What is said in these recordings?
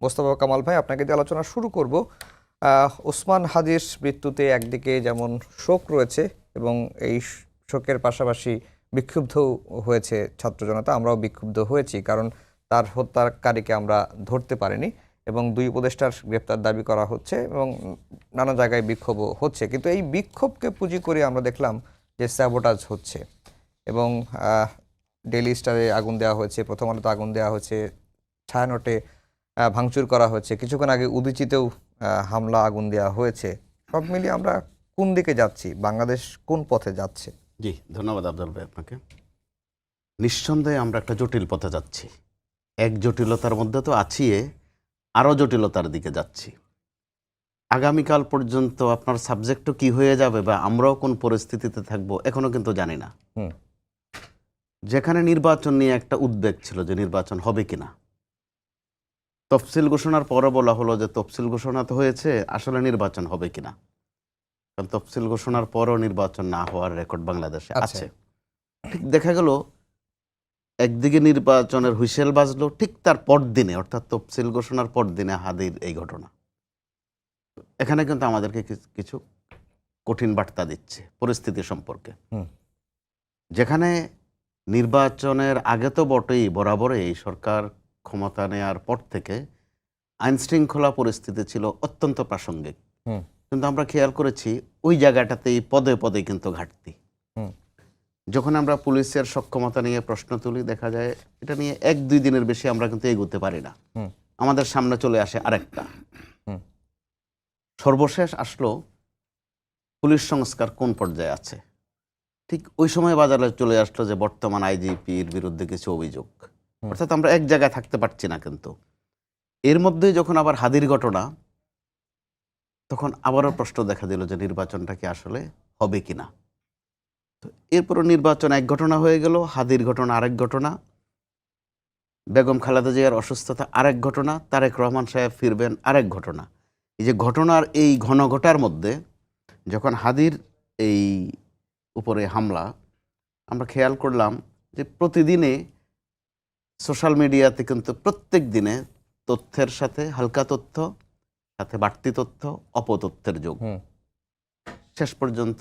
মোস্তফা কামাল ভাই, আপনাকে দিয়ে আলোচনা শুরু করব। ওসমান হাদির মৃত্যুতে একদিকে যেমন শোক রয়েছে এবং এই শোকের পাশাপাশি বিক্ষুব্ধ হয়েছে ছাত্র জনতা। আমরাও বিক্ষুব্ধ হয়েছি, কারণ তার হত্যাকারীকে আমরা ধরতে পারিনি এবং দুই উপদেষ্টার গ্রেপ্তার দাবি করা হচ্ছে এবং নানা জায়গায় বিক্ষোভও হচ্ছে। কিন্তু এই বিক্ষোভকে পুঁজি করে আমরা দেখলাম যে স্যাবোটাজ হচ্ছে এবং ডেইলি স্টারে আগুন দেওয়া হয়েছে, প্রথম আলোতে আগুন দেওয়া হয়েছে, ছায়ানটে ভাঙচুর করা হয়েছে, কিছুক্ষণ আগে উদীচিতেও হামলা আগুন দেওয়া হয়েছে। সব মিলিয়ে আমরা কোন দিকে যাচ্ছি, বাংলাদেশ কোন পথে যাচ্ছে? জি, ধন্যবাদ আফজাল ভাই আপনাকে। নিঃসন্দেহে আমরা একটা জটিল পথে যাচ্ছি। এক জটিলতার মধ্যে তো আছি, আরও জটিলতার দিকে যাচ্ছি। আগামীকাল পর্যন্ত আপনার সাবজেক্টও কি হয়ে যাবে বা আমরাও কোন পরিস্থিতিতে থাকবো এখনো কিন্তু জানি না। যেখানে নির্বাচন নিয়ে একটা উদ্বেগ ছিল যে নির্বাচন হবে কিনা, তফসিল ঘোষণার পরে বলা হলো যে তফসিল ঘোষণা তো হয়েছে, আসলে নির্বাচন হবে কিনা। কারণ তফসিল ঘোষণার পরও নির্বাচন না হওয়ার রেকর্ড বাংলাদেশে আছে। ঠিক দেখা গেল একদিকে নির্বাচনের হুইসেল বাজলো, ঠিক তার পরদিনে অর্থাৎ তফসিল ঘোষণার পরদিনে হাদির এই ঘটনা। এখানে কিন্তু আমাদেরকে কিছু কঠিন বার্তা দিচ্ছে পরিস্থিতি সম্পর্কে। যেখানে নির্বাচনের আগে তো বটেই, বরাবরই এই সরকার ক্ষমতা নেয়ার পর থেকে আইন শৃঙ্খলা পরিস্থিতি ছিল অত্যন্ত প্রাসঙ্গিক, কিন্তু আমরা খেয়াল করেছি ওই জায়গাটাতেই পদে পদে কিন্তু ঘাটতি। যখন আমরা পুলিশের সক্ষমতা নিয়ে প্রশ্ন তুলি, দেখা যায় এটা নিয়ে 1-2 দিনের বেশি আমরা কিন্তু এগোতে পারি না। আমাদের সামনে চলে আসে আরেকটা। সর্বশেষ আসলো পুলিশ সংস্কার কোন পর্যায়ে আছে। ঠিক ওই সময় বাজারে চলে আসলো যে বর্তমান আইজিপির বিরুদ্ধে কিছু অভিযোগ। অর্থাৎ আমরা এক জায়গায় থাকতে পারছি না। কিন্তু এর মধ্যে যখন আবার হাদির ঘটনা, তখন আবারও প্রশ্ন দেখা দিল যে নির্বাচনটা কি আসলে হবে কিনা। তো এরপরও নির্বাচন এক ঘটনা হয়ে গেল, হাদির ঘটনা আরেক ঘটনা, বেগম খালেদা জিয়ার অসুস্থতা আরেক ঘটনা, তারেক রহমান সাহেব ফিরবেন আরেক ঘটনা। এই যে ঘটনার এই ঘনঘটার মধ্যে যখন হাদির এই উপরে হামলা, আমরা খেয়াল করলাম যে প্রতিদিনে সোশ্যাল মিডিয়াতে কিন্তু প্রত্যেক দিনে তথ্যের সাথে হালকা তথ্য, সাথে বাড়তি তথ্য, অপতথ্যের যোগ। শেষ পর্যন্ত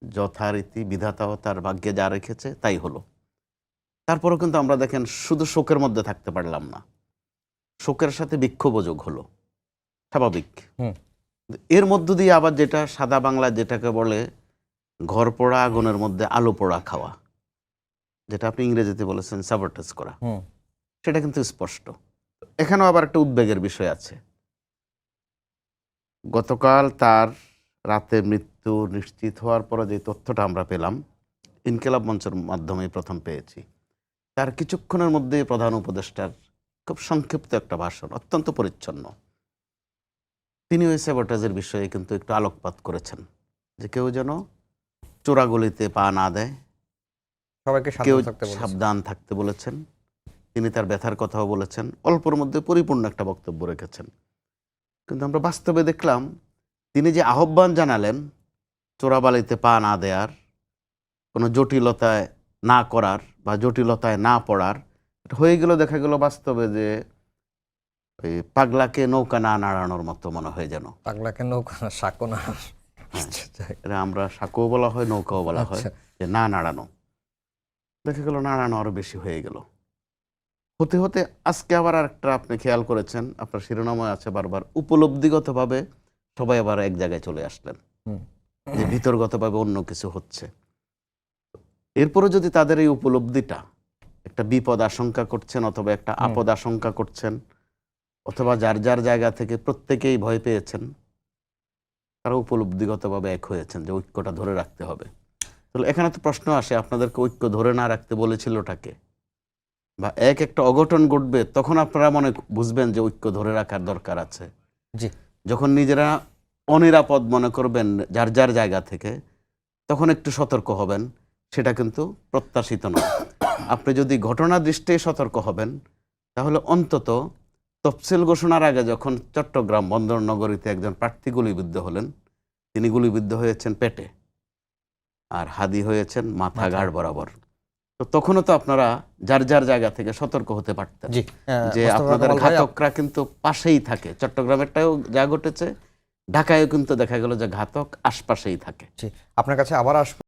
যথারীতি বিধাতাও তার ভাগ্যে যা রেখেছে তাই হলো। তারপরেও কিন্তু আমরা দেখেন শুধু শোকের মধ্যে থাকতে পারলাম না, শোকের সাথে বিক্ষোভ যোগ হলো, স্বাভাবিক। এর মধ্য দিয়ে আবার যেটা সাদা বাংলা যেটাকে বলে ঘর পোড়া আগুনের মধ্যে আলো পোড়া খাওয়া, যেটা আপনি ইংরেজিতে বলেছেন স্যাবোটাজ করা, সেটা কিন্তু স্পষ্ট। এখানেও আবার একটা উদ্বেগের বিষয় আছে। গতকাল তার রাতে মৃত্যু নিশ্চিত হওয়ার পরে যে তথ্যটা আমরা পেলাম, ইনকিলাব মঞ্চের মাধ্যমে প্রথম পেয়েছি, তার কিছুক্ষণের মধ্যে প্রধান উপদেষ্টার খুব সংক্ষিপ্ত একটা ভাষণ, অত্যন্ত পরিচ্ছন্ন। তিনি ওই স্যাবোটাজের বিষয়ে কিন্তু একটু আলোকপাত করেছেন যে কেউ যেন চোরাগুলিতে পা না দেয়, সবাইকে কেউ সাবধান থাকতে বলেছেন। তিনি তার ব্যথার কথাও বলেছেন, অল্পর মধ্যে পরিপূর্ণ একটা বক্তব্য রেখেছেন। কিন্তু আমরা বাস্তবে দেখলাম তিনি যে আহ্বান জানালেন চোরাবালিতে পা না দেওয়ার, কোনো জটিলতায় না করার বা জটিলতায় না পড়ার, হয়ে গেল দেখা গেল বাস্তবে যে ওই পাগলাকে নৌকা না নাড়ানোর মতো মনে হয়। যেন পাগলাকে নৌকা না, সাঁকো না, এটা আমরা সাঁকোও বলা হয়, নৌকাও বলা হয়, যে না নাড়ানো। দেখা গেল নাড়ানো আরো বেশি হয়ে গেল। হতে হতে আজকে আবার আরেকটা আপনি খেয়াল করেছেন, আপনার শিরোনাময় আছে বারবার, উপলব্ধিগতভাবে সবাই আবার এক জায়গায় চলে আসলেন যে ভিতরগতভাবে অন্য কিছু হচ্ছে। এরপরে যদি তাদের এই উপলব্ধিটা একটা বিপদ আশঙ্কা করছেন, অথবা একটা আপদ আশঙ্কা করছেন, অথবা যার যার জায়গা থেকে প্রত্যেকেই ভয় পেয়েছেন, তারা উপলব্ধিগতভাবে এক হয়েছেন যে ঐক্যটা ধরে রাখতে হবে। তাহলে এখানে তো প্রশ্ন আসে, আপনাদেরকে ঐক্য ধরে না রাখতে বলেছিলটাকে, বা একটা অঘটন ঘটবে তখন আপনারা মনে বুঝবেন যে ঐক্য ধরে রাখার দরকার আছে। যখন নিজেরা অনিরাপদ মনে করবেন যার যার জায়গা থেকে, তখন একটু সতর্ক হবেন, সেটা কিন্তু প্রত্যাশিত নয়। আপনি যদি ঘটনা দৃষ্টে সতর্ক হবেন, তাহলে অন্তত তফসিল ঘোষণার আগে যখন চট্টগ্রাম বন্দর নগরীতে একজন প্রার্থী গুলিবিদ্ধ হলেন, তিনি গুলিবিদ্ধ হয়েছেন পেটে, আর হাদি হয়েছেন মাথা ঘাড় বরাবর। তো তখনও তো আপনারা যার যার জায়গা থেকে সতর্ক হতে পারতেন জি যে মোস্তফা আপনাদের কামাল ভাই, ঘাতকরা কিন্তু পাশেই থাকে। চট্টগ্রামেরটাও যা ঘটেছে, ঢাকায়ও কিন্তু দেখা গেল যে ঘাতক আশপাশেই থাকে। জি আপনার কাছে আবার আসবো।